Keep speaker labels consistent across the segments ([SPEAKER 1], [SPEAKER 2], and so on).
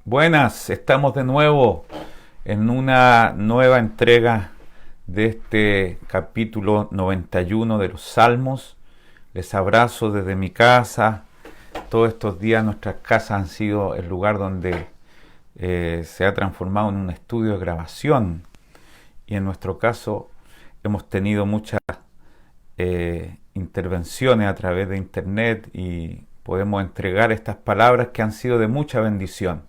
[SPEAKER 1] Buenas, estamos de nuevo en una nueva entrega de este capítulo 91 de los Salmos. Les abrazo desde mi casa. Todos estos días nuestras casas han sido el lugar donde se ha transformado en un estudio de grabación. Y en nuestro caso hemos tenido muchas intervenciones a través de internet y podemos entregar estas palabras que han sido de mucha bendición.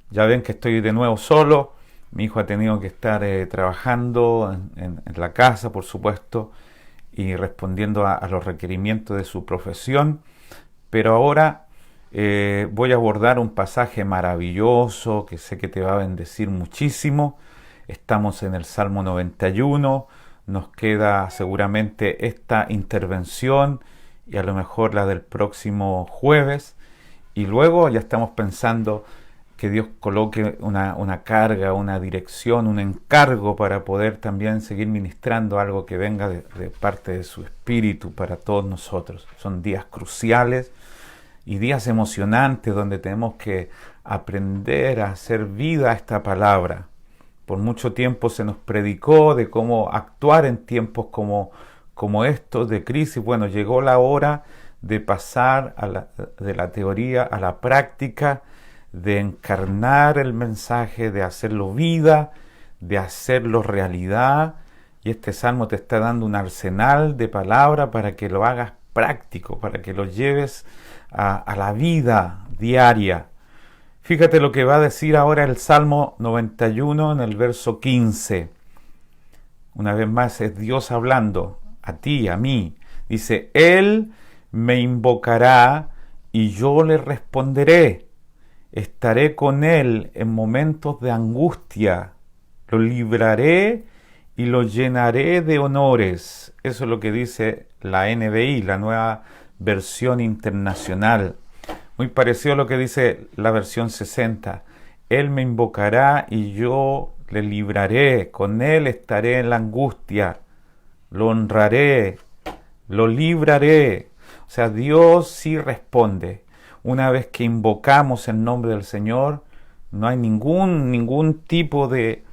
[SPEAKER 1] Ya ven que estoy de nuevo solo. Mi hijo ha tenido que estar trabajando en la casa, por supuesto, y respondiendo a los requerimientos de su profesión. Pero ahora voy a abordar un pasaje maravilloso que sé que te va a bendecir muchísimo. Estamos en el Salmo 91. Nos queda seguramente esta intervención y a lo mejor la del próximo jueves. Y luego ya estamos pensando que Dios coloque una carga, una dirección, un encargo para poder también seguir ministrando algo que venga de parte de su Espíritu para todos nosotros. Son días cruciales y días emocionantes donde tenemos que aprender a hacer vida a esta palabra. Por mucho tiempo se nos predicó de cómo actuar en tiempos como estos de crisis. Bueno, llegó la hora de pasar de la teoría a la práctica, de encarnar el mensaje, de hacerlo vida, de hacerlo realidad. Y este salmo te está dando un arsenal de palabras para que lo hagas práctico, para que lo lleves a la vida diaria. Fíjate lo que va a decir ahora el Salmo 91 en el verso 15. Una vez más es Dios hablando a ti, a mí. Dice, Él me invocará y yo le responderé. Estaré con Él en momentos de angustia. Lo libraré y lo llenaré de honores. Eso es lo que dice la NBI, la nueva versión internacional. Muy parecido a lo que dice la versión 60. Él me invocará y yo le libraré. Con Él estaré en la angustia. Lo honraré. Lo libraré. O sea, Dios sí responde. Una vez que invocamos el nombre del Señor, no hay ningún tipo de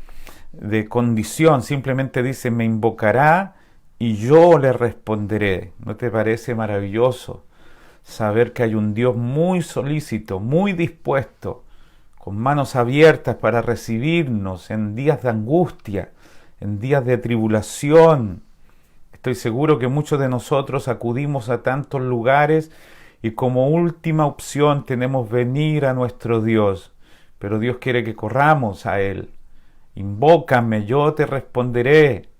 [SPEAKER 1] condición. Simplemente dice, me invocará y yo le responderé. ¿No te parece maravilloso saber que hay un Dios muy solícito, muy dispuesto, con manos abiertas para recibirnos en días de angustia, en días de tribulación? Estoy seguro que muchos de nosotros acudimos a tantos lugares y como última opción tenemos venir a nuestro Dios. Pero Dios quiere que corramos a Él. Invócame, yo te responderé.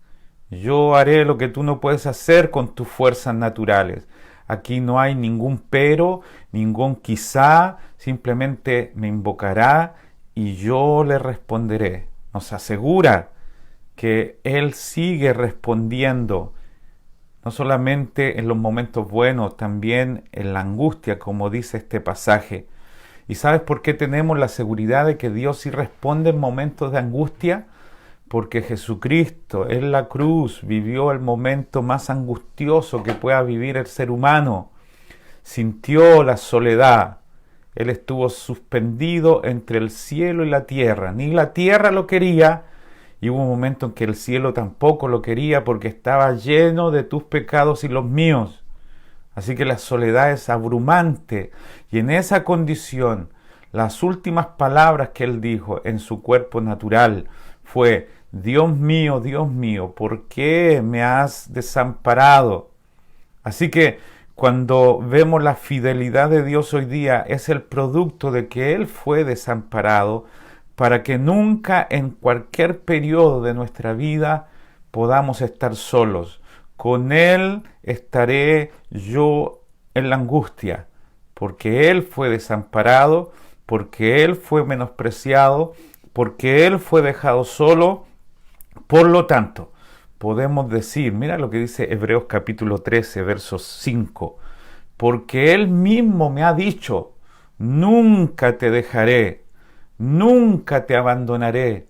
[SPEAKER 1] Yo haré lo que tú no puedes hacer con tus fuerzas naturales. Aquí no hay ningún pero, ningún quizá, simplemente me invocará y yo le responderé. Nos asegura que Él sigue respondiendo, no solamente en los momentos buenos, también en la angustia, como dice este pasaje. ¿Y sabes por qué tenemos la seguridad de que Dios sí responde en momentos de angustia? Porque Jesucristo en la cruz vivió el momento más angustioso que pueda vivir el ser humano. Sintió la soledad. Él estuvo suspendido entre el cielo y la tierra. Ni la tierra lo quería, y hubo un momento en que el cielo tampoco lo quería porque estaba lleno de tus pecados y los míos. Así que la soledad es abrumante. Y en esa condición, las últimas palabras que él dijo en su cuerpo natural fue, Dios mío, ¿por qué me has desamparado? Así que cuando vemos la fidelidad de Dios hoy día, es el producto de que Él fue desamparado para que nunca en cualquier periodo de nuestra vida podamos estar solos. Con Él estaré yo en la angustia, porque Él fue desamparado, porque Él fue menospreciado, porque Él fue dejado solo. Por lo tanto, podemos decir, mira lo que dice Hebreos capítulo 13, verso 5, porque Él mismo me ha dicho, nunca te dejaré, nunca te abandonaré.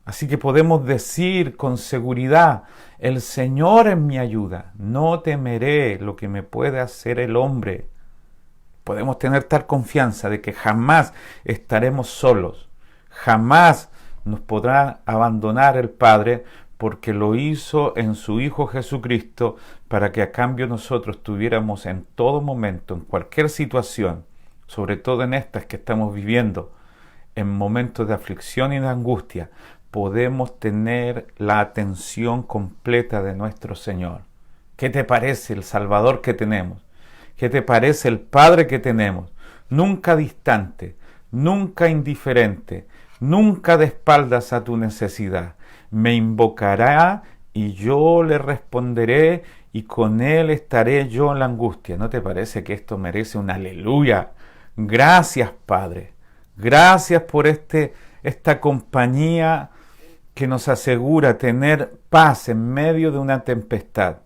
[SPEAKER 1] Así que podemos decir con seguridad, el Señor es mi ayuda, no temeré lo que me puede hacer el hombre. Podemos tener tal confianza de que jamás estaremos solos. Jamás nos podrá abandonar el Padre, porque lo hizo en su Hijo Jesucristo, para que a cambio nosotros tuviéramos en todo momento, en cualquier situación, sobre todo en estas que estamos viviendo, en momentos de aflicción y de angustia, podemos tener la atención completa de nuestro Señor. ¿Qué te parece el Salvador que tenemos? ¿Qué te parece el Padre que tenemos? Nunca distante, nunca indiferente, nunca de espaldas a tu necesidad. Me invocará y yo le responderé, y con él estaré yo en la angustia. ¿No te parece que esto merece un aleluya? Gracias, Padre. Gracias por esta compañía que nos asegura tener paz en medio de una tempestad.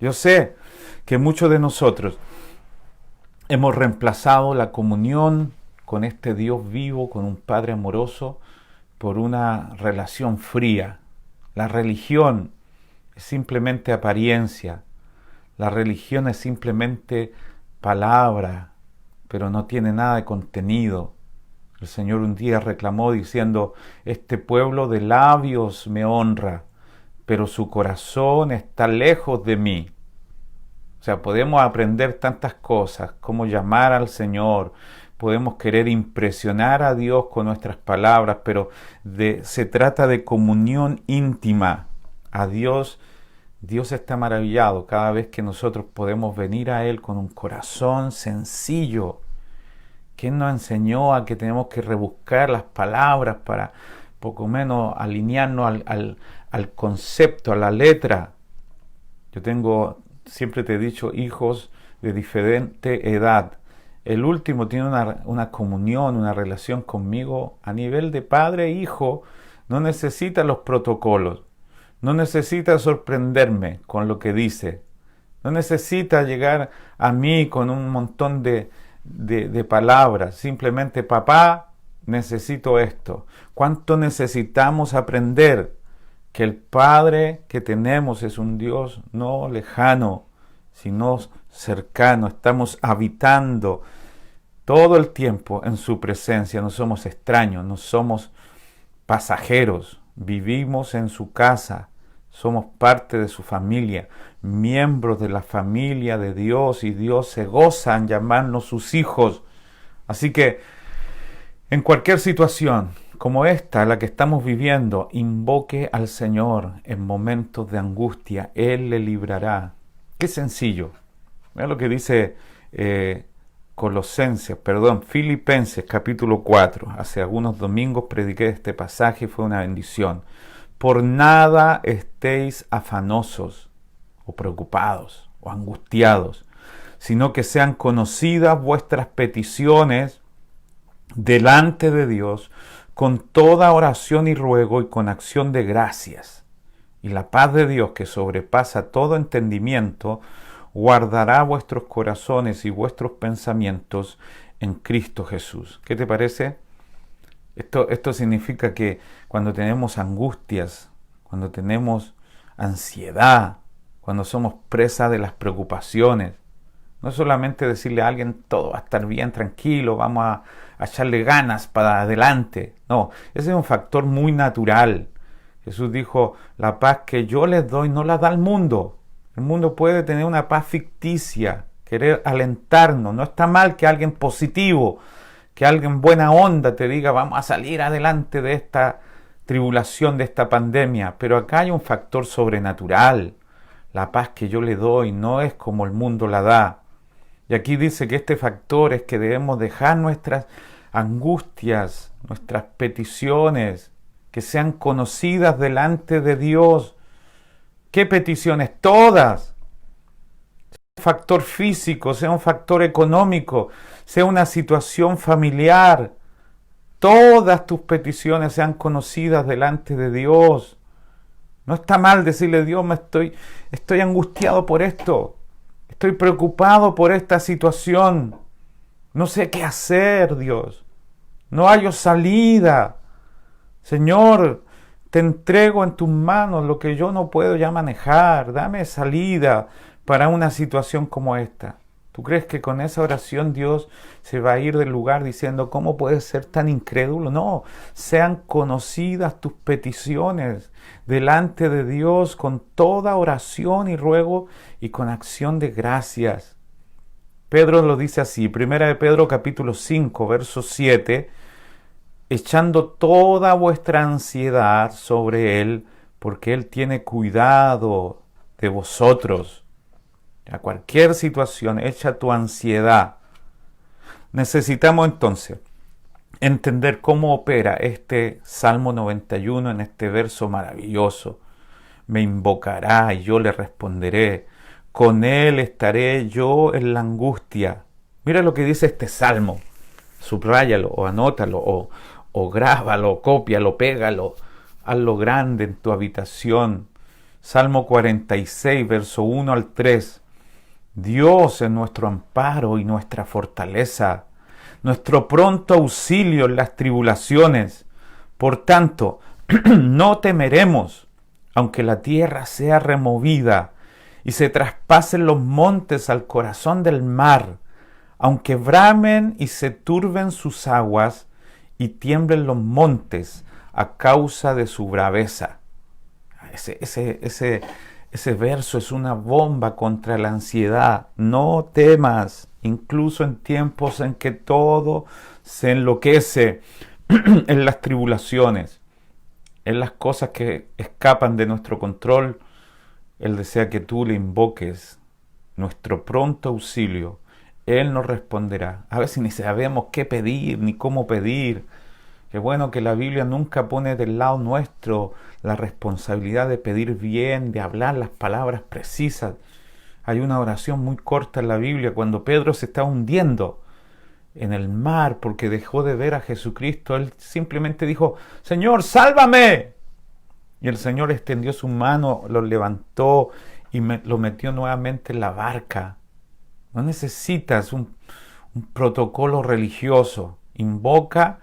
[SPEAKER 1] Yo sé que muchos de nosotros hemos reemplazado la comunión con este Dios vivo, con un Padre amoroso, por una relación fría. La religión es simplemente apariencia. La religión es simplemente palabra, pero no tiene nada de contenido. El Señor un día reclamó diciendo: este pueblo de labios me honra, pero su corazón está lejos de mí. O sea, podemos aprender tantas cosas, cómo llamar al Señor, podemos querer impresionar a Dios con nuestras palabras, pero se trata de comunión íntima. A Dios está maravillado cada vez que nosotros podemos venir a Él con un corazón sencillo. ¿Quién nos enseñó a que tenemos que rebuscar las palabras para poco menos alinearnos al concepto, a la letra? Yo siempre te he dicho, hijos de diferente edad. El último tiene una comunión, una relación conmigo a nivel de padre e hijo. No necesita los protocolos. No necesita sorprenderme con lo que dice. No necesita llegar a mí con un montón de palabras. Simplemente: papá, necesito esto. ¿Cuánto necesitamos aprender que el Padre que tenemos es un Dios no lejano, sino cercano? Estamos habitando todo el tiempo en su presencia. No somos extraños, no somos pasajeros. Vivimos en su casa. Somos parte de su familia, miembros de la familia de Dios, y Dios se goza en llamarnos sus hijos. Así que, en cualquier situación como esta, la que estamos viviendo, invoque al Señor en momentos de angustia. Él le librará. Qué sencillo. Mira lo que dice Filipenses capítulo 4. Hace algunos domingos prediqué este pasaje y fue una bendición. Por nada estéis afanosos o preocupados o angustiados, sino que sean conocidas vuestras peticiones delante de Dios con toda oración y ruego y con acción de gracias. Y la paz de Dios, que sobrepasa todo entendimiento, guardará vuestros corazones y vuestros pensamientos en Cristo Jesús. ¿Qué te parece? Esto significa que cuando tenemos angustias, cuando tenemos ansiedad, cuando somos presa de las preocupaciones, no es solamente decirle a alguien: todo va a estar bien, tranquilo, vamos a echarle ganas para adelante. No, ese es un factor muy natural. Jesús dijo: la paz que yo les doy no la da el mundo. El mundo puede tener una paz ficticia, querer alentarnos. No está mal que alguien positivo, que alguien buena onda te diga: vamos a salir adelante de esta tribulación, de esta pandemia. Pero acá hay un factor sobrenatural. La paz que yo le doy no es como el mundo la da. Y aquí dice que este factor es que debemos dejar nuestras angustias, nuestras peticiones, que sean conocidas delante de Dios. ¿Qué peticiones? Todas. Un factor físico, sea un factor económico, sea una situación familiar. Todas tus peticiones sean conocidas delante de Dios. No está mal decirle: Dios, estoy angustiado por esto. Estoy preocupado por esta situación. No sé qué hacer, Dios. No hallo salida. Señor, te entrego en tus manos lo que yo no puedo ya manejar. Dame salida para una situación como esta. ¿Tú crees que con esa oración Dios se va a ir del lugar diciendo, ¿cómo puedes ser tan incrédulo? No, sean conocidas tus peticiones delante de Dios con toda oración y ruego y con acción de gracias. Pedro lo dice así, Primera de Pedro capítulo 5, verso 7, echando toda vuestra ansiedad sobre Él, porque Él tiene cuidado de vosotros. A cualquier situación, echa tu ansiedad. Necesitamos entonces entender cómo opera este Salmo 91 en este verso maravilloso. Me invocará y yo le responderé. Con él estaré yo en la angustia. Mira lo que dice este Salmo. Subráyalo o anótalo o grábalo, cópialo, pégalo. Hazlo grande en tu habitación. Salmo 46, verso 1 al 3. Dios es nuestro amparo y nuestra fortaleza, nuestro pronto auxilio en las tribulaciones. Por tanto, no temeremos, aunque la tierra sea removida y se traspasen los montes al corazón del mar, aunque bramen y se turben sus aguas y tiemblen los montes a causa de su braveza. Ese verso es una bomba contra la ansiedad. No temas, incluso en tiempos en que todo se enloquece, en las tribulaciones, en las cosas que escapan de nuestro control. Él desea que tú le invoques nuestro pronto auxilio. Él nos responderá. A veces ni sabemos qué pedir, ni cómo pedir. Qué bueno que la Biblia nunca pone del lado nuestro la responsabilidad de pedir bien, de hablar las palabras precisas. Hay una oración muy corta en la Biblia cuando Pedro se está hundiendo en el mar porque dejó de ver a Jesucristo. Él simplemente dijo, Señor, sálvame. Y el Señor extendió su mano, lo levantó y lo metió nuevamente en la barca. No necesitas un protocolo religioso. Invoca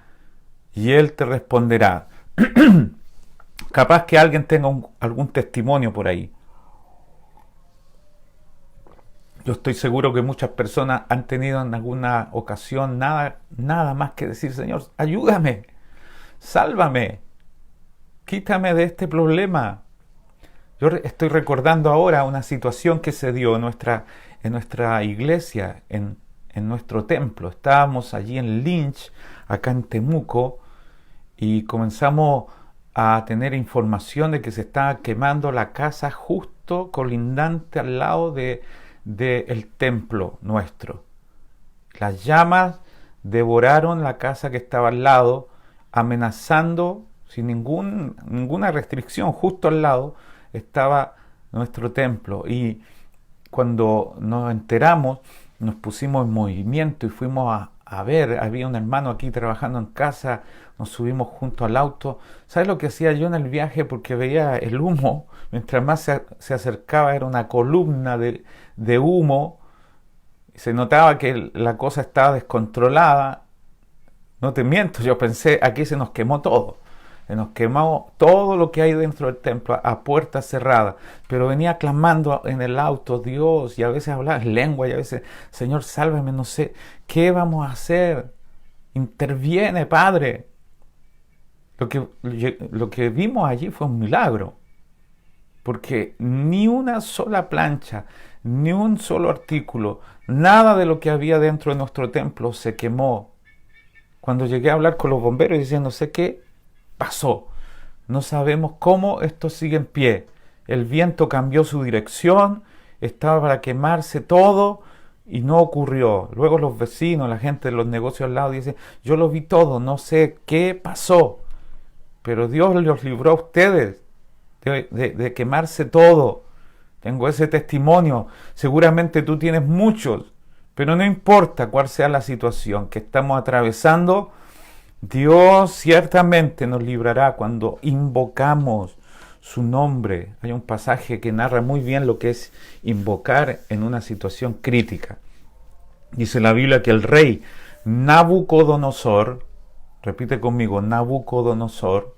[SPEAKER 1] y Él te responderá. Capaz que alguien tenga algún testimonio por ahí. Yo estoy seguro que muchas personas han tenido en alguna ocasión nada más que decir, Señor, ayúdame, sálvame, quítame de este problema. Yo estoy recordando ahora una situación que se dio en nuestra iglesia, en nuestro templo. Estábamos allí en Lynch, acá en Temuco, y comenzamos a tener información de que se estaba quemando la casa justo colindante al lado del templo nuestro. Las llamas devoraron la casa que estaba al lado, amenazando sin ninguna restricción. Justo al lado estaba nuestro templo, y cuando nos enteramos nos pusimos en movimiento y fuimos a ver. Había un hermano aquí trabajando en casa, nos subimos junto al auto. ¿Sabes lo que hacía yo en el viaje? Porque veía el humo, mientras más se acercaba era una columna de humo, se notaba que la cosa estaba descontrolada. No te miento, yo pensé, aquí se nos quemó todo. Se nos quemó todo lo que hay dentro del templo a puerta cerrada. Pero venía clamando en el auto, Dios, y a veces hablaba en lengua, y a veces, Señor, sálvame, no sé, ¿qué vamos a hacer? Interviene, Padre. Lo que vimos allí fue un milagro. Porque ni una sola plancha, ni un solo artículo, nada de lo que había dentro de nuestro templo se quemó. Cuando llegué a hablar con los bomberos diciendo, no sé qué pasó, no sabemos cómo esto sigue en pie. El viento cambió su dirección, estaba para quemarse todo y no ocurrió. Luego los vecinos, la gente de los negocios al lado dicen, yo lo vi todo, no sé qué pasó, pero Dios los libró a ustedes de quemarse todo. Tengo ese testimonio, seguramente tú tienes muchos, pero no importa cuál sea la situación que estamos atravesando, Dios ciertamente nos librará cuando invocamos su nombre. Hay un pasaje que narra muy bien lo que es invocar en una situación crítica. Dice la Biblia que el rey Nabucodonosor, repite conmigo, Nabucodonosor,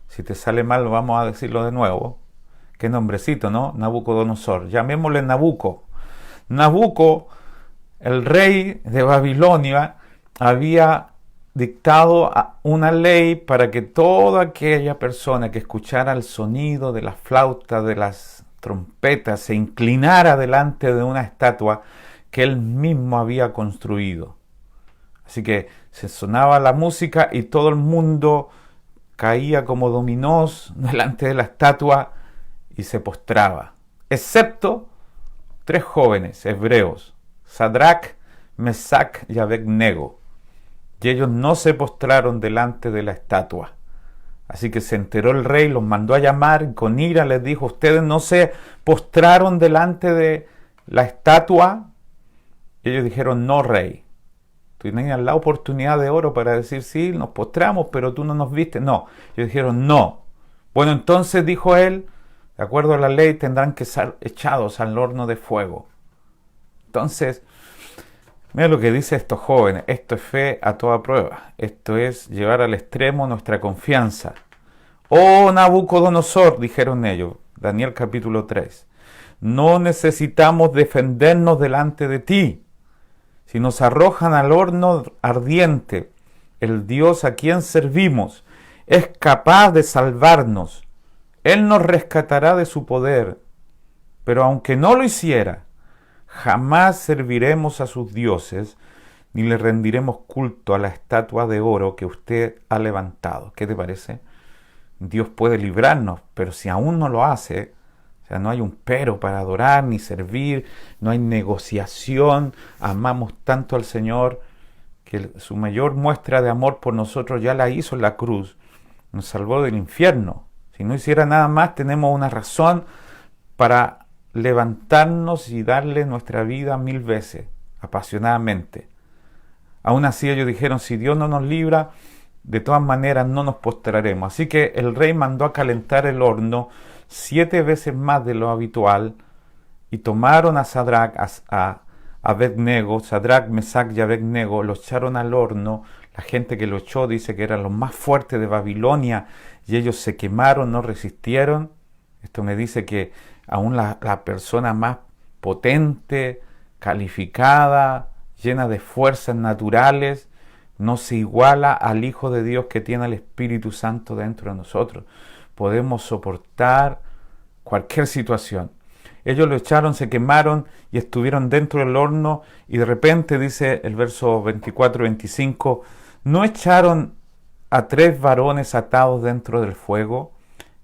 [SPEAKER 1] si te sale mal vamos a decirlo de nuevo. Qué nombrecito, ¿no? Nabucodonosor. Llamémosle Nabuco. Nabuco El rey de Babilonia había dictado una ley para que toda aquella persona que escuchara el sonido de la flauta, de las trompetas, se inclinara delante de una estatua que él mismo había construido. Así que se sonaba la música y todo el mundo caía como dominós delante de la estatua y se postraba, excepto 3 jóvenes hebreos, Sadrach, Mesach y Abednego. Y ellos no se postraron delante de la estatua. Así que se enteró el rey, los mandó a llamar y con ira les dijo: ustedes no se postraron delante de la estatua. Y ellos dijeron: no, rey. Tú tenías la oportunidad de oro para decir: sí, nos postramos, pero tú no nos viste. No, ellos dijeron: no. Bueno, entonces dijo él, de acuerdo a la ley, tendrán que ser echados al horno de fuego. Entonces, mira lo que dice estos jóvenes: esto es fe a toda prueba. Esto es llevar al extremo nuestra confianza. Oh Nabucodonosor, dijeron ellos, Daniel capítulo 3, no necesitamos defendernos delante de ti. Si nos arrojan al horno ardiente, el Dios a quien servimos es capaz de salvarnos. Él nos rescatará de su poder. Pero aunque no lo hiciera, jamás serviremos a sus dioses, ni le rendiremos culto a la estatua de oro que usted ha levantado. ¿Qué te parece? Dios puede librarnos, pero si aún no lo hace, o sea, no hay un pero para adorar ni servir, no hay negociación. Amamos tanto al Señor que su mayor muestra de amor por nosotros ya la hizo en la cruz. Nos salvó del infierno. Si no hiciera nada más, tenemos una razón para levantarnos y darle nuestra vida 1000 veces, apasionadamente. Aún así ellos dijeron: si Dios no nos libra, de todas maneras no nos postraremos. Así que el rey mandó a calentar el horno 7 veces más de lo habitual, y tomaron a Sadrach, a Abednego, Sadrach, Mesach y Abednego, lo echaron al horno. La gente que lo echó dice que eran los más fuertes de Babilonia, y ellos se quemaron, no resistieron. Esto me dice que aún la persona más potente, calificada, llena de fuerzas naturales, no se iguala al Hijo de Dios que tiene el Espíritu Santo dentro de nosotros. Podemos soportar cualquier situación. Ellos lo echaron, se quemaron y estuvieron dentro del horno, y de repente dice el verso 24-25, ¿no echaron a 3 varones atados dentro del fuego?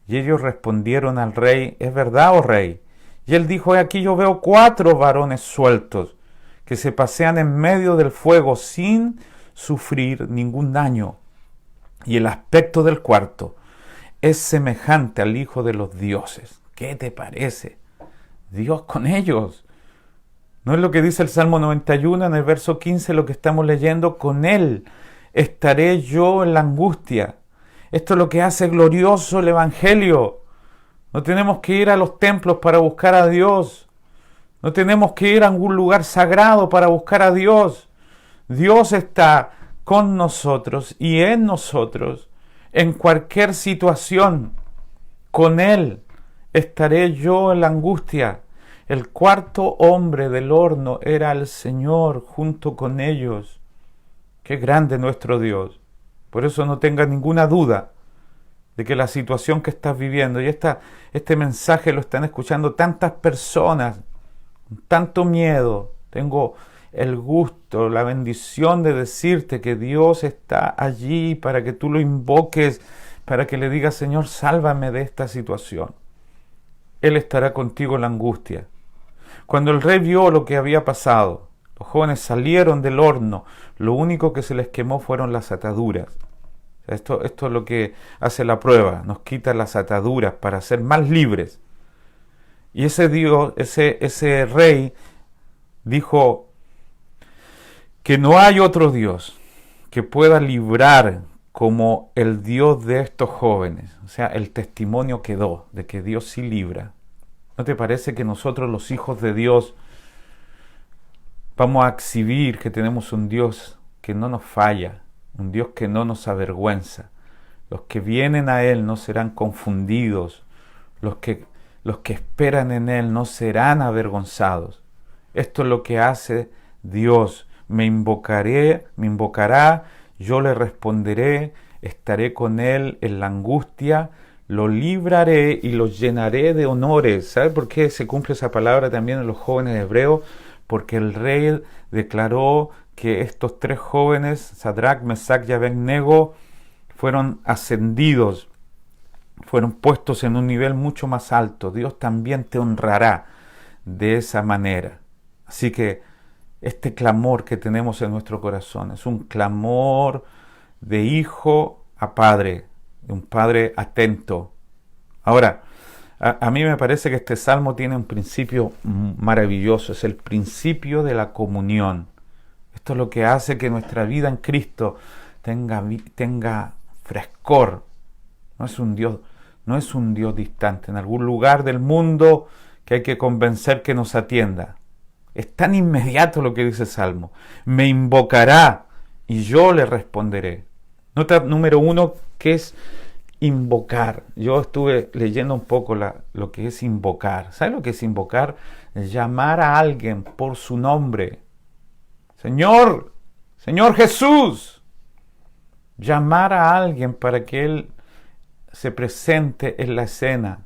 [SPEAKER 1] Y ellos respondieron al rey: ¿es verdad, oh rey? Y él dijo: he aquí yo veo 4 varones sueltos que se pasean en medio del fuego sin sufrir ningún daño. Y el aspecto del cuarto es semejante al Hijo de los dioses. ¿Qué te parece? Dios con ellos. ¿No es lo que dice el Salmo 91 en el verso 15, lo que estamos leyendo? Con él estaré yo en la angustia. Esto es lo que hace glorioso el Evangelio. No tenemos que ir a los templos para buscar a Dios. No tenemos que ir a algún lugar sagrado para buscar a Dios. Dios está con nosotros y en nosotros en cualquier situación. Con Él estaré yo en la angustia. El cuarto hombre del horno era el Señor junto con ellos. Qué grande nuestro Dios. Por eso no tengas ninguna duda de que la situación que estás viviendo, y este mensaje lo están escuchando tantas personas, con tanto miedo, tengo el gusto, la bendición de decirte que Dios está allí para que tú lo invoques, para que le digas: Señor, sálvame de esta situación. Él estará contigo en la angustia. Cuando el rey vio lo que había pasado, los jóvenes salieron del horno, lo único que se les quemó fueron las ataduras. Esto es lo que hace la prueba, nos quita las ataduras para ser más libres. Y ese Dios, ese rey dijo que no hay otro Dios que pueda librar como el Dios de estos jóvenes. O sea, el testimonio quedó de que Dios sí libra. ¿No te parece que nosotros, los hijos de Dios, vamos a exhibir que tenemos un Dios que no nos falla, un Dios que no nos avergüenza? Los que vienen a Él no serán confundidos, los que esperan en Él no serán avergonzados. Esto es lo que hace Dios. Me invocará, yo le responderé, estaré con él en la angustia, lo libraré y lo llenaré de honores. ¿Sabe por qué se cumple esa palabra también en los jóvenes hebreos? Porque el rey declaró que estos tres jóvenes, Sadrach, Mesach y Abednego, fueron ascendidos, fueron puestos en un nivel mucho más alto. Dios también te honrará de esa manera. Así que este clamor que tenemos en nuestro corazón es un clamor de hijo a padre, de un padre atento. Ahora, a mí me parece que este salmo tiene un principio maravilloso, es el principio de la comunión. Esto es lo que hace que nuestra vida en Cristo tenga frescor. No es un Dios distante, en algún lugar del mundo que hay que convencer que nos atienda. Es tan inmediato lo que dice el Salmo. Me invocará y yo le responderé. Nota número 1, que es invocar. Yo estuve leyendo un poco lo que es invocar. ¿Sabes lo que es invocar? Es llamar a alguien por su nombre. Señor Jesús. Llamar a alguien para que Él se presente en la escena.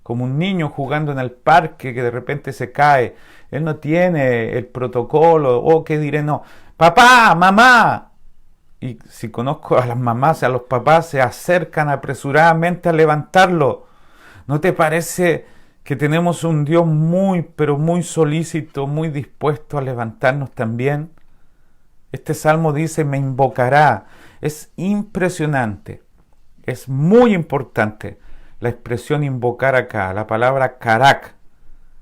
[SPEAKER 1] Como un niño jugando en el parque que de repente se cae. Él no tiene el protocolo. ¿Qué diré? No. Papá, mamá. Y si conozco a las mamás, a los papás, se acercan apresuradamente a levantarlo. ¿No te parece que tenemos un Dios muy, pero muy solícito, muy dispuesto a levantarnos también? Este salmo dice, me invocará. Es impresionante. Es muy importante la expresión invocar acá, la palabra karak,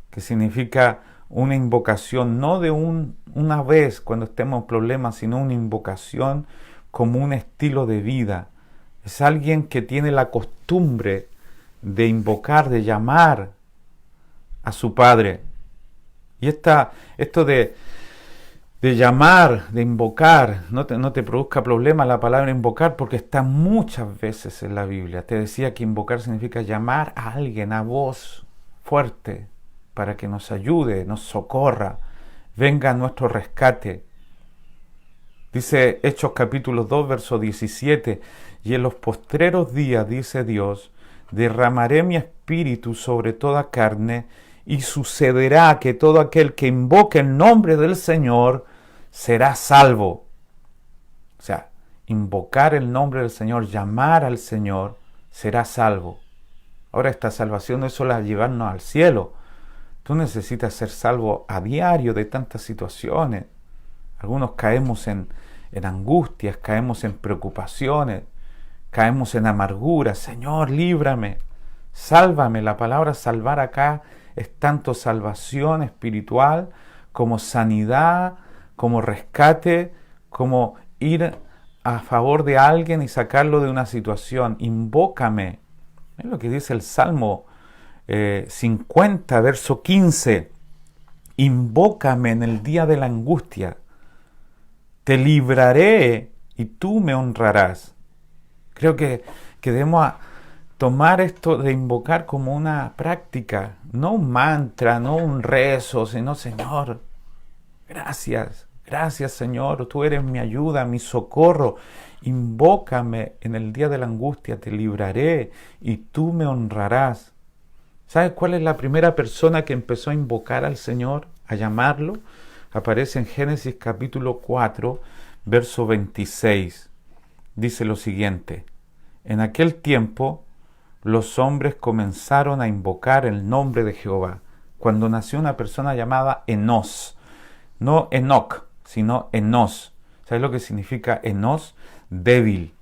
[SPEAKER 1] que significa una invocación, no de una vez cuando estemos en problemas, sino una invocación como un estilo de vida. Es alguien que tiene la costumbre de invocar, de llamar a su Padre. Y esto de llamar, de invocar, no te produzca problema la palabra invocar, porque está muchas veces en la Biblia. Te decía que invocar significa llamar a alguien a voz fuerte para que nos ayude, nos socorra, venga a nuestro rescate. Dice Hechos capítulo 2, verso 17, y en los postreros días, dice Dios, derramaré mi espíritu sobre toda carne, y sucederá que todo aquel que invoque el nombre del Señor será salvo. O sea, invocar el nombre del Señor, llamar al Señor, será salvo. Ahora, esta salvación no es solo llevarnos al cielo. Tú necesitas ser salvo a diario de tantas situaciones. Algunos caemos en angustias, caemos en preocupaciones, caemos en amargura. Señor, líbrame, sálvame. La palabra salvar acá es tanto salvación espiritual como sanidad, como rescate, como ir a favor de alguien y sacarlo de una situación. Invócame. Es lo que dice el Salmo 50, verso 15. Invócame en el día de la angustia. Te libraré y tú me honrarás. Creo que debemos tomar esto de invocar como una práctica, no un mantra, no un rezo, sino Señor, gracias Señor, tú eres mi ayuda, mi socorro. Invócame en el día de la angustia, te libraré y tú me honrarás. ¿Sabes cuál es la primera persona que empezó a invocar al Señor, a llamarlo? Aparece en Génesis capítulo 4, verso 26. Dice lo siguiente: en aquel tiempo los hombres comenzaron a invocar el nombre de Jehová, cuando nació una persona llamada Enos. No Enoc, sino Enos. ¿Sabes lo que significa Enos? Débil.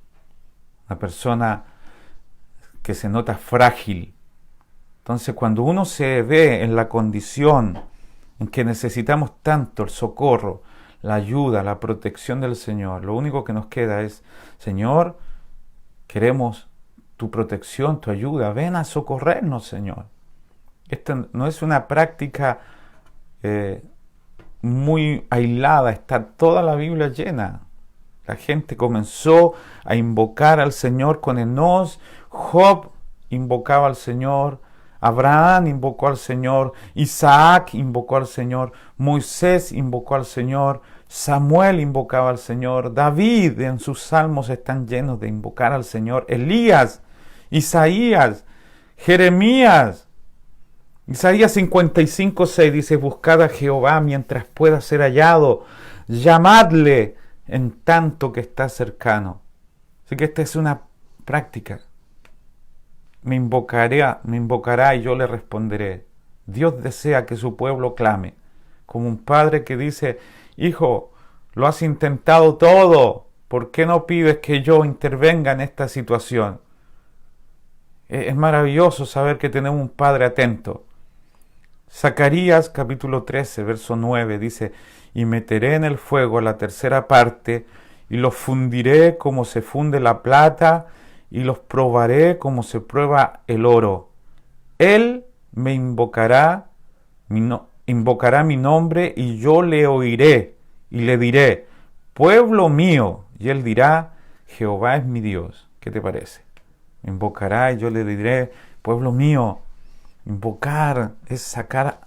[SPEAKER 1] Una persona que se nota frágil. Entonces, cuando uno se ve en la condición en que necesitamos tanto el socorro, la ayuda, la protección del Señor, lo único que nos queda es, Señor, queremos tu protección, tu ayuda, ven a socorrernos, Señor. Esta no es una práctica muy aislada, está toda la Biblia llena. La gente comenzó a invocar al Señor con Enos. Job invocaba al Señor, Abraham invocó al Señor, Isaac invocó al Señor, Moisés invocó al Señor, Samuel invocaba al Señor, David en sus salmos están llenos de invocar al Señor, Elías, Isaías, Jeremías. Isaías 55:6 dice: buscad a Jehová mientras pueda ser hallado, llamadle en tanto que está cercano. Así que esta es una práctica. Me invocará y yo le responderé. Dios desea que su pueblo clame, como un padre que dice: hijo, lo has intentado todo, ¿por qué no pides que yo intervenga en esta situación? Es maravilloso saber que tenemos un padre atento. Zacarías capítulo 13, verso 9 dice: y meteré en el fuego la tercera parte, y los fundiré como se funde la plata, y los probaré como se prueba el oro. Él me invocará mi nombre, y yo le oiré, y le diré: pueblo mío. Y él dirá: Jehová es mi Dios. ¿Qué te parece? Me invocará y yo le diré: pueblo mío. Invocar es sacar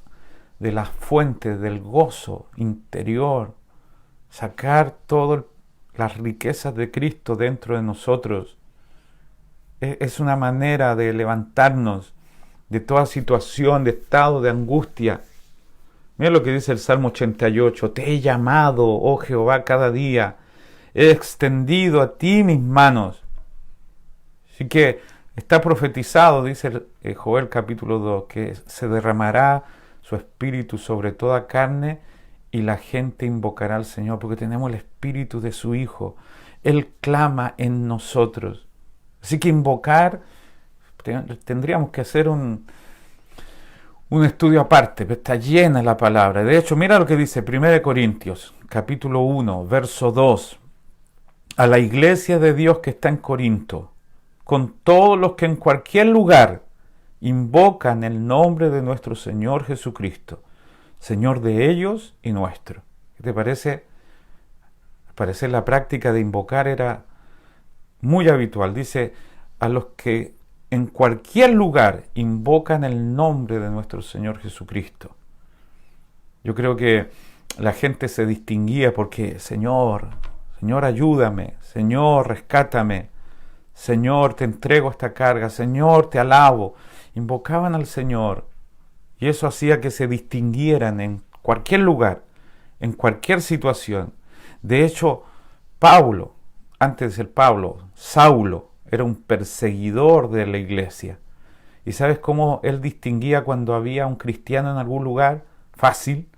[SPEAKER 1] de las fuentes del gozo interior, sacar todas las riquezas de Cristo dentro de nosotros. Es una manera de levantarnos de toda situación, de estado de angustia. Mira lo que dice el Salmo 88: te he llamado, oh Jehová, cada día, he extendido a ti mis manos. Así que está profetizado, dice Joel capítulo 2, que se derramará su espíritu sobre toda carne y la gente invocará al Señor, porque tenemos el espíritu de su Hijo. Él clama en nosotros. Así que invocar, tendríamos que hacer un estudio aparte, pero está llena la palabra. De hecho, mira lo que dice 1 Corintios, capítulo 1, verso 2. A la iglesia de Dios que está en Corinto, con todos los que en cualquier lugar invocan el nombre de nuestro Señor Jesucristo, Señor de ellos y nuestro. ¿Qué te parece? Al parecer la práctica de invocar era muy habitual. Dice: a los que en cualquier lugar invocan el nombre de nuestro Señor Jesucristo. Yo creo que la gente se distinguía porque: Señor, Señor, ayúdame, Señor, rescátame, Señor, te entrego esta carga, Señor, te alabo. Invocaban al Señor, y eso hacía que se distinguieran en cualquier lugar, en cualquier situación. De hecho, Pablo, antes de ser Pablo, Saulo, era un perseguidor de la iglesia. ¿Y sabes cómo él distinguía cuando había un cristiano en algún lugar? Fácil.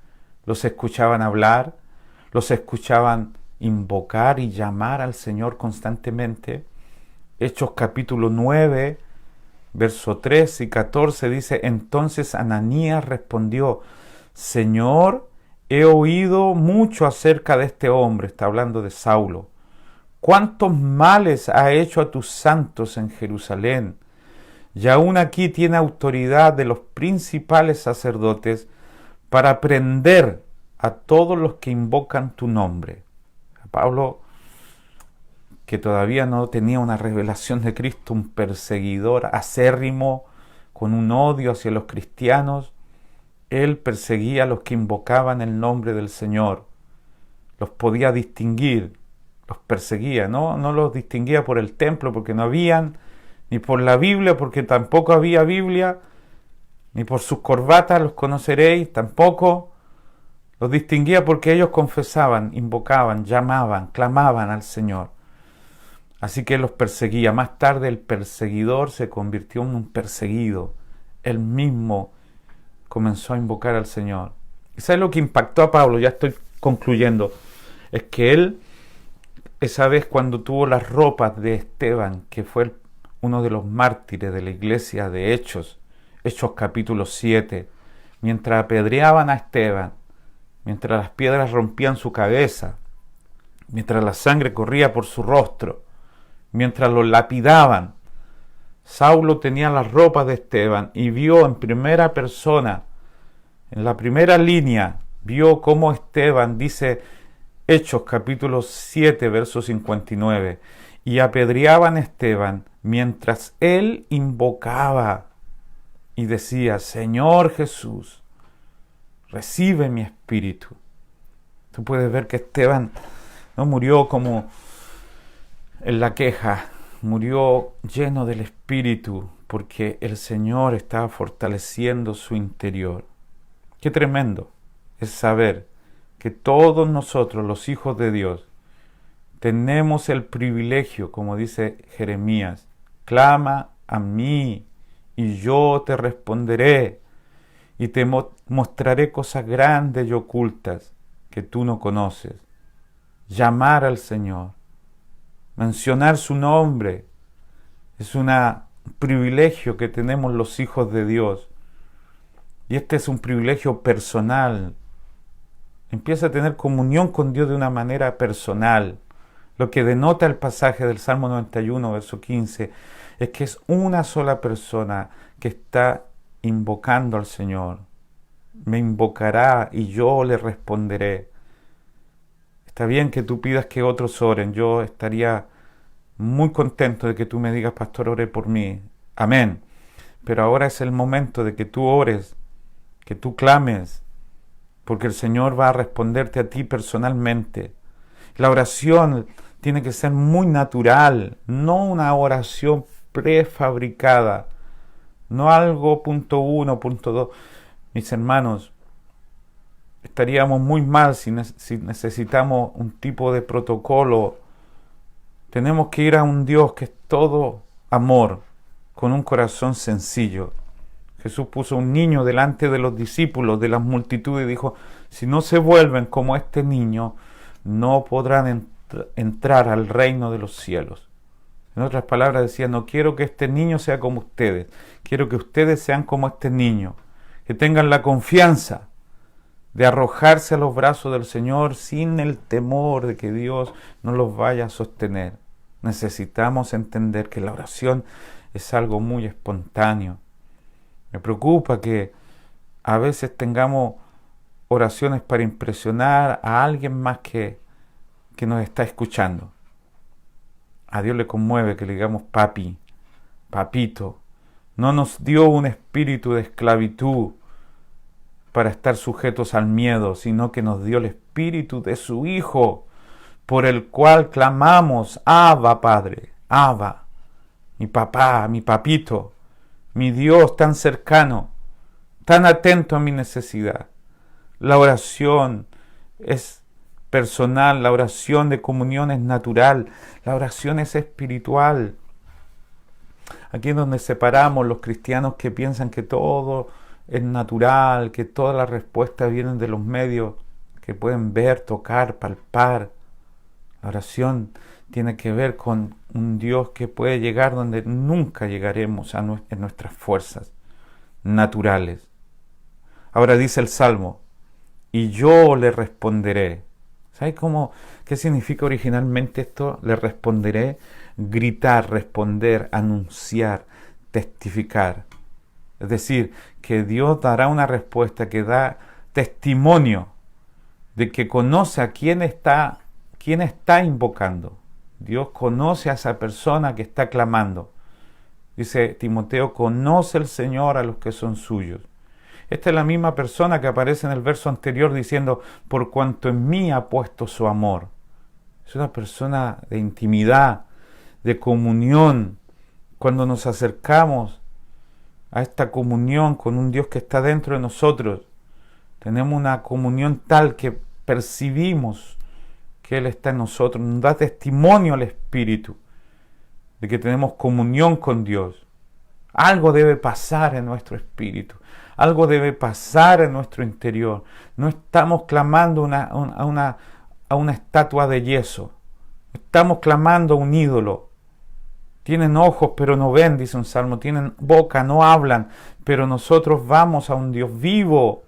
[SPEAKER 1] Los escuchaban hablar, los escuchaban invocar y llamar al Señor constantemente. Hechos capítulo 9, verso 13 y 14 dice: entonces Ananías respondió: Señor, he oído mucho acerca de este hombre, está hablando de Saulo. ¿Cuántos males ha hecho a tus santos en Jerusalén? Y aún aquí tiene autoridad de los principales sacerdotes para prender a todos los que invocan tu nombre. Pablo, que todavía no tenía una revelación de Cristo, un perseguidor acérrimo, con un odio hacia los cristianos, él perseguía a los que invocaban el nombre del Señor. Los podía distinguir, los perseguía, no los distinguía por el templo, porque no habían, ni por la Biblia, porque tampoco había Biblia, ni por sus corbatas los conoceréis, tampoco. Los distinguía porque ellos confesaban, invocaban, llamaban, clamaban al Señor. Así que los perseguía. Más tarde el perseguidor se convirtió en un perseguido. Él mismo comenzó a invocar al Señor. ¿Y sabes lo que impactó a Pablo? Ya estoy concluyendo. Es que él, esa vez cuando tuvo las ropas de Esteban, que fue uno de los mártires de la iglesia de Hechos capítulo 7, mientras apedreaban a Esteban, mientras las piedras rompían su cabeza, mientras la sangre corría por su rostro, mientras lo lapidaban, Saulo tenía las ropas de Esteban y vio en primera persona, en la primera línea, vio cómo Esteban, dice Hechos capítulo 7, verso 59, y apedreaban a Esteban mientras él invocaba y decía: Señor Jesús, recibe mi espíritu. Tú puedes ver que Esteban no murió como en la queja, murió lleno del espíritu, porque el Señor estaba fortaleciendo su interior. Qué tremendo es saber que todos nosotros, los hijos de Dios, tenemos el privilegio, como dice Jeremías: clama a mí y yo te responderé y te mostraré cosas grandes y ocultas que tú no conoces. Llamar al Señor, mencionar su nombre, es un privilegio que tenemos los hijos de Dios. Y este es un privilegio personal. Empieza a tener comunión con Dios de una manera personal. Lo que denota el pasaje del Salmo 91, verso 15, es que es una sola persona que está invocando al Señor. Me invocará y yo le responderé. Está bien que tú pidas que otros oren. Yo estaría muy contento de que tú me digas: pastor, ore por mí. Amén. Pero ahora es el momento de que tú ores, que tú clames, porque el Señor va a responderte a ti personalmente. La oración tiene que ser muy natural, no una oración prefabricada, no algo punto 1, punto 2. Mis hermanos, estaríamos muy mal si necesitamos un tipo de protocolo. Tenemos que ir a un Dios que es todo amor, con un corazón sencillo. Jesús puso un niño delante de los discípulos, de las multitudes, y dijo: si no se vuelven como este niño, no podrán entrar al reino de los cielos. En otras palabras decía: no quiero que este niño sea como ustedes, quiero que ustedes sean como este niño, que tengan la confianza de arrojarse a los brazos del Señor sin el temor de que Dios no los vaya a sostener. Necesitamos entender que la oración es algo muy espontáneo. Me preocupa que a veces tengamos oraciones para impresionar a alguien más que nos está escuchando. A Dios le conmueve que le digamos papi, papito. No nos dio un espíritu de esclavitud para estar sujetos al miedo, sino que nos dio el espíritu de su Hijo, por el cual clamamos: Abba, Padre, Abba, mi papá, mi papito, mi Dios tan cercano, tan atento a mi necesidad. La oración es personal, la oración de comunión es natural, la oración es espiritual. Aquí es donde separamos los cristianos que piensan que todo es natural, que todas las respuestas vienen de los medios que pueden ver, tocar, palpar. La oración tiene que ver con un Dios que puede llegar donde nunca llegaremos en nuestras fuerzas naturales. Ahora dice el Salmo: y yo le responderé. ¿Sabes qué significa originalmente esto? Le responderé: gritar, responder, anunciar, testificar. Es decir, que Dios dará una respuesta que da testimonio de que conoce a quién está invocando. Dios conoce a esa persona que está clamando. Dice Timoteo: conoce el Señor a los que son suyos. Esta es la misma persona que aparece en el verso anterior diciendo: por cuanto en mí ha puesto su amor. Es una persona de intimidad, de comunión. Cuando nos acercamos a esta comunión con un Dios que está dentro de nosotros, tenemos una comunión tal que percibimos que Él está en nosotros. Nos da testimonio al Espíritu de que tenemos comunión con Dios. Algo debe pasar en nuestro espíritu, algo debe pasar en nuestro interior. No estamos clamando a una estatua de yeso, estamos clamando a un ídolo. Tienen ojos pero no ven, dice un salmo, tienen boca, no hablan, pero nosotros vamos a un Dios vivo,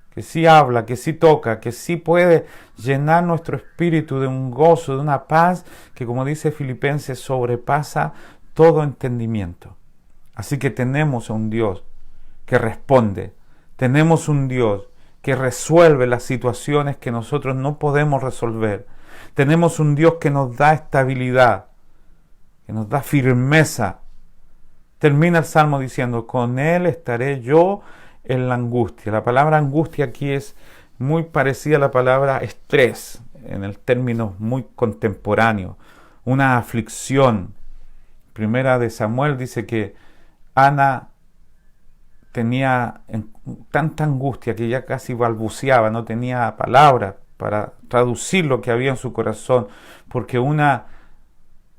[SPEAKER 1] que sí habla, que sí toca, que sí puede llenar nuestro espíritu de un gozo, de una paz que, como dice Filipenses, sobrepasa todo entendimiento. Así que tenemos a un Dios que responde, tenemos un Dios que resuelve las situaciones que nosotros no podemos resolver, tenemos un Dios que nos da estabilidad, que nos da firmeza, Termina el Salmo diciendo, con Él estaré yo en la angustia. La palabra angustia aquí es muy parecida a la palabra estrés, en el término muy contemporáneo, una aflicción. Primera de Samuel dice que Ana tenía tanta angustia que ya casi balbuceaba, no tenía palabras para traducir lo que había en su corazón, porque una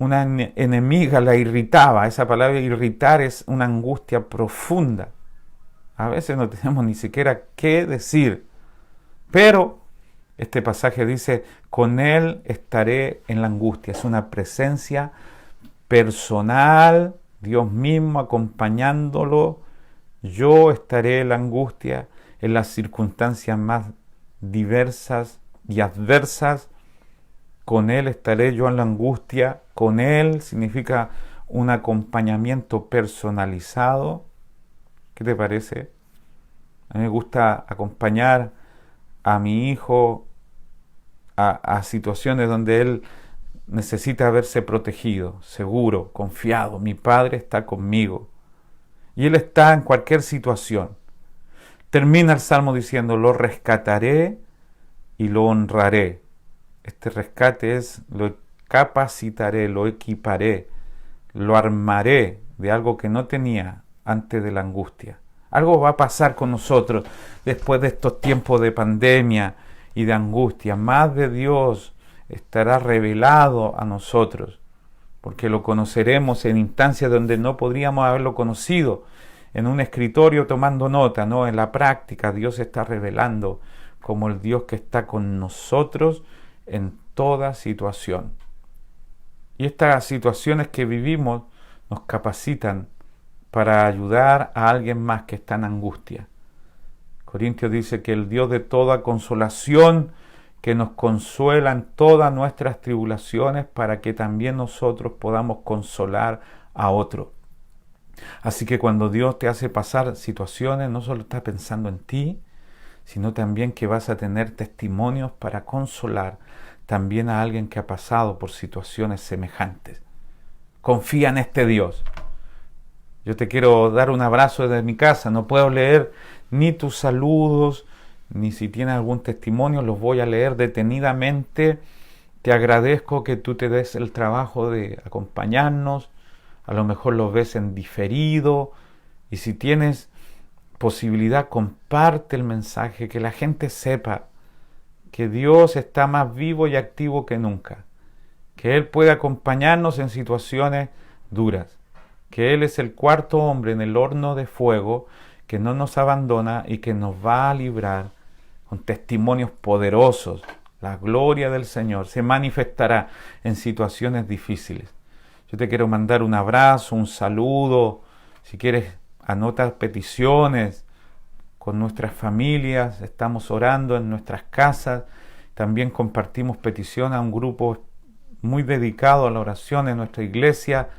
[SPEAKER 1] enemiga la irritaba. Esa palabra irritar es una angustia profunda. A veces no tenemos ni siquiera qué decir, pero este pasaje dice, con Él estaré en la angustia. Es una presencia personal, Dios mismo acompañándolo. Yo estaré en la angustia, en las circunstancias más diversas y adversas. Con Él estaré yo en la angustia. Con Él significa un acompañamiento personalizado. ¿Qué te parece? A mí me gusta acompañar a mi hijo a situaciones donde él necesita verse protegido, seguro, confiado. Mi Padre está conmigo. Y Él está en cualquier situación. Termina el Salmo diciendo, lo rescataré y lo honraré. Este rescate es, lo capacitaré, lo equiparé, lo armaré de algo que no tenía antes de la angustia. Algo va a pasar con nosotros después de estos tiempos de pandemia y de angustia. Más de Dios estará revelado a nosotros, porque lo conoceremos en instancias donde no podríamos haberlo conocido, en un escritorio tomando nota, no, en la práctica Dios se está revelando como el Dios que está con nosotros en toda situación. Y estas situaciones que vivimos nos capacitan para ayudar a alguien más que está en angustia. Corintios dice que el Dios de toda consolación, que nos consuela en todas nuestras tribulaciones, para que también nosotros podamos consolar a otro. Así que cuando Dios te hace pasar situaciones, no solo está pensando en ti, sino también que vas a tener testimonios para consolar también a alguien que ha pasado por situaciones semejantes. Confía en este Dios. Yo te quiero dar un abrazo desde mi casa. No puedo leer ni tus saludos, ni si tienes algún testimonio, los voy a leer detenidamente. Te agradezco que tú te des el trabajo de acompañarnos. A lo mejor los ves en diferido. Y si tienes posibilidad, comparte el mensaje, que la gente sepa que Dios está más vivo y activo que nunca. Que Él puede acompañarnos en situaciones duras. Que Él es el cuarto hombre en el horno de fuego, que no nos abandona y que nos va a librar con testimonios poderosos. La gloria del Señor se manifestará en situaciones difíciles. Yo te quiero mandar un abrazo, un saludo. Si quieres, anota peticiones con nuestras familias. Estamos orando en nuestras casas. También compartimos petición a un grupo muy dedicado a la oración en nuestra iglesia.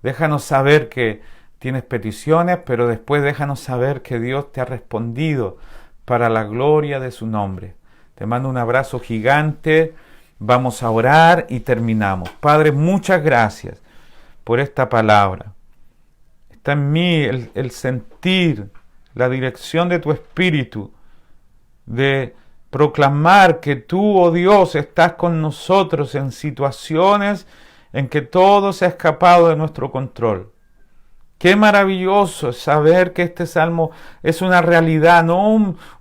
[SPEAKER 1] Déjanos saber que tienes peticiones, pero después déjanos saber que Dios te ha respondido para la gloria de su nombre. Te mando un abrazo gigante. Vamos a orar y terminamos. Padre, muchas gracias por esta palabra. Está en mí el sentir la dirección de tu Espíritu, de proclamar que tú, oh Dios, estás con nosotros en situaciones en que todo se ha escapado de nuestro control. Qué maravilloso saber que este salmo es una realidad, no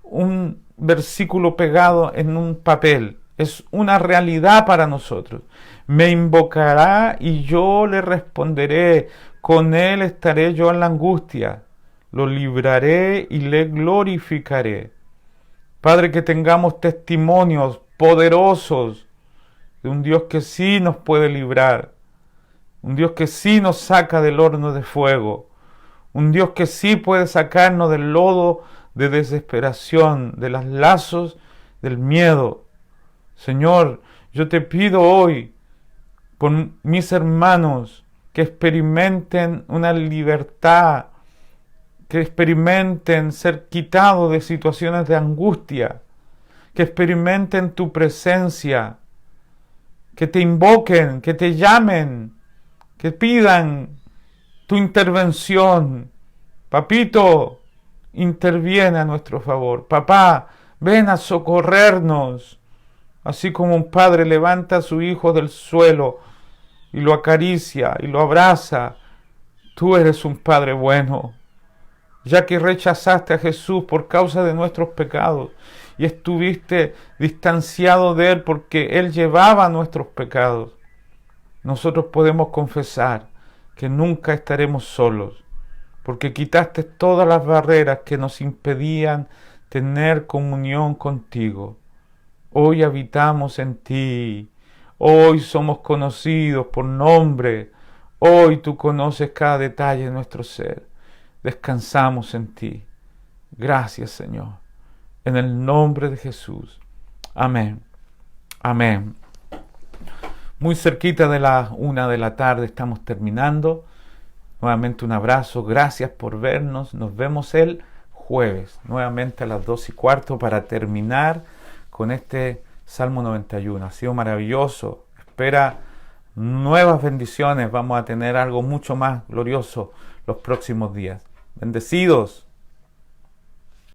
[SPEAKER 1] un versículo pegado en un papel. Es una realidad para nosotros. Me invocará y yo le responderé. Con él estaré yo en la angustia. Lo libraré y le glorificaré. Padre, que tengamos testimonios poderosos de un Dios que sí nos puede librar. Un Dios que sí nos saca del horno de fuego. Un Dios que sí puede sacarnos del lodo de desesperación, de los lazos del miedo. Señor, yo te pido hoy por mis hermanos que experimenten una libertad, que experimenten ser quitados de situaciones de angustia, que experimenten tu presencia, que te invoquen, que te llamen, que pidan tu intervención. Papito, interviene a nuestro favor. Papá, ven a socorrernos. Así como un padre levanta a su hijo del suelo y lo acaricia y lo abraza, tú eres un Padre bueno. Ya que rechazaste a Jesús por causa de nuestros pecados y estuviste distanciado de Él porque Él llevaba nuestros pecados, nosotros podemos confesar que nunca estaremos solos, porque quitaste todas las barreras que nos impedían tener comunión contigo. Hoy habitamos en ti, hoy somos conocidos por nombre, hoy tú conoces cada detalle de nuestro ser. Descansamos en ti. Gracias, Señor. En el nombre de Jesús. Amén. Amén. Muy cerquita de las 1 de la tarde estamos terminando. Nuevamente un abrazo. Gracias por vernos. Nos vemos el jueves. Nuevamente a las 2:15 para terminar con este Salmo 91. Ha sido maravilloso. Espera nuevas bendiciones. Vamos a tener algo mucho más glorioso los próximos días. Bendecidos.